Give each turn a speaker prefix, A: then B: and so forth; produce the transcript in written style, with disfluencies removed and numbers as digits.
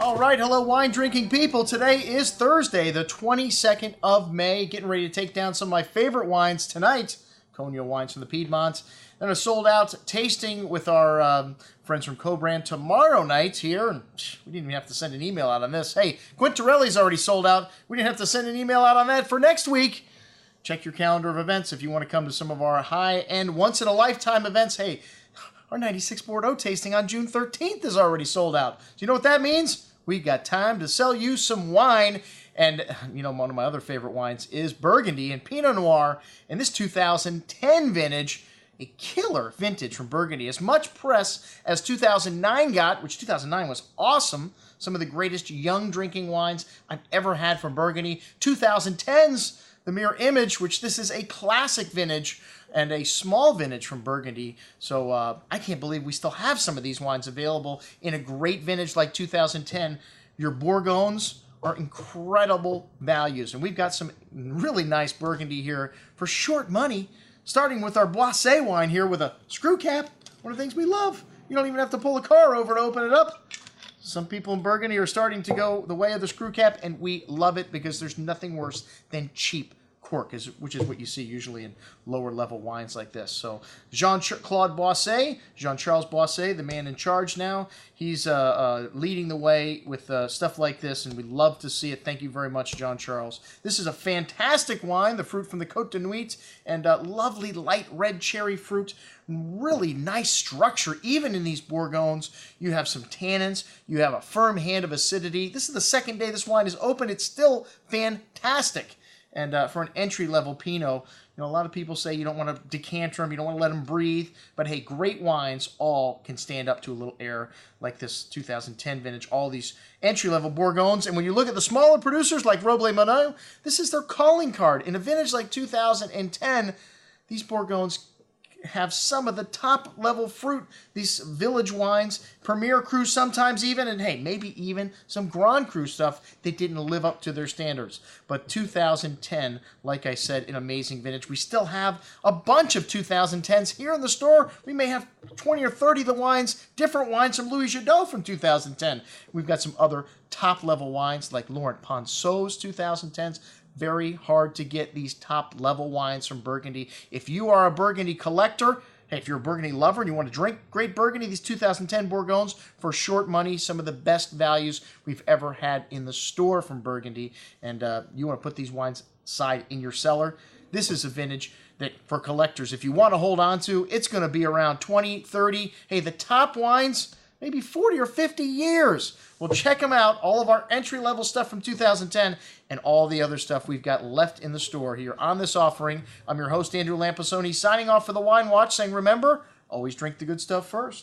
A: All right, hello wine drinking people. Today is Thursday, the 22nd of May. Getting ready to take down some of my favorite wines tonight. Cognac wines from the Piedmont. Then a sold out tasting with our friends from Co-Brand tomorrow night here. And we didn't even have to send an email out on this. Hey, Quintarelli's already sold out. We didn't have to send an email out on that for next week. Check your calendar of events if you want to come to some of our high-end, once-in-a-lifetime events. Hey, our 96 Bordeaux tasting on June 13th is already sold out. Do you know what that means? We've got time to sell you some wine. And, you know, one of my other favorite wines is Burgundy and Pinot Noir. And this 2010 vintage, a killer vintage from Burgundy. As much press as 2009 got, which 2009 was awesome. Some of the greatest young drinking wines I've ever had from Burgundy. 2010's the mirror image, which this is a classic vintage and a small vintage from Burgundy. So I can't believe we still have some of these wines available in a great vintage like 2010. Your Bourgognes are incredible values. And we've got some really nice Burgundy here for short money, starting with our Bourgogne wine here with a screw cap. One of the things we love. You don't even have to pull a car over to open it up. Some people in Burgundy are starting to go the way of the screw cap, and we love it because there's nothing worse than cheap cork, which is what you see usually in lower level wines like this. So Jean-Claude Boisset, Jean-Charles Boisset, the man in charge now, he's leading the way with stuff like this, and we love to see it. Thank you very much, Jean-Charles. This is a fantastic wine, the fruit from the Côte de Nuit, and lovely light red cherry fruit. Really nice structure, even in these Bourgognes. You have some tannins. You have a firm hand of acidity. This is the second day this wine is open. It's still fantastic. And for an entry-level Pinot, you know, a lot of people say you don't want to decanter them, you don't want to let them breathe. But hey, great wines all can stand up to a little air like this 2010 vintage, all these entry-level Bourgognes. And when you look at the smaller producers like Robles-Monod, this is their calling card. In a vintage like 2010, these Bourgognes have some of the top-level fruit, these village wines, Premier Cru sometimes even, and hey, maybe even some Grand Cru stuff that didn't live up to their standards. But 2010, like I said, an amazing vintage. We still have a bunch of 2010s here in the store. We may have 20 or 30 of the wines, different wines from Louis Jadot from 2010. We've got some other top-level wines like Laurent Ponceau's 2010s. Very hard to get these top-level wines from Burgundy. If you are a Burgundy collector, hey, if you're a Burgundy lover and you want to drink great Burgundy, these 2010 Bourgognes for short money, some of the best values we've ever had in the store from Burgundy. And you want to put these wines aside in your cellar. This is a vintage that for collectors, if you want to hold on to, it's going to be around 20, 30. Hey, the top wines, maybe 40 or 50 years. Well, check them out. All of our entry-level stuff from 2010 and all the other stuff we've got left in the store here on this offering. I'm your host, Andrew Lamposoni, signing off for the Wine Watch, saying, remember, always drink the good stuff first.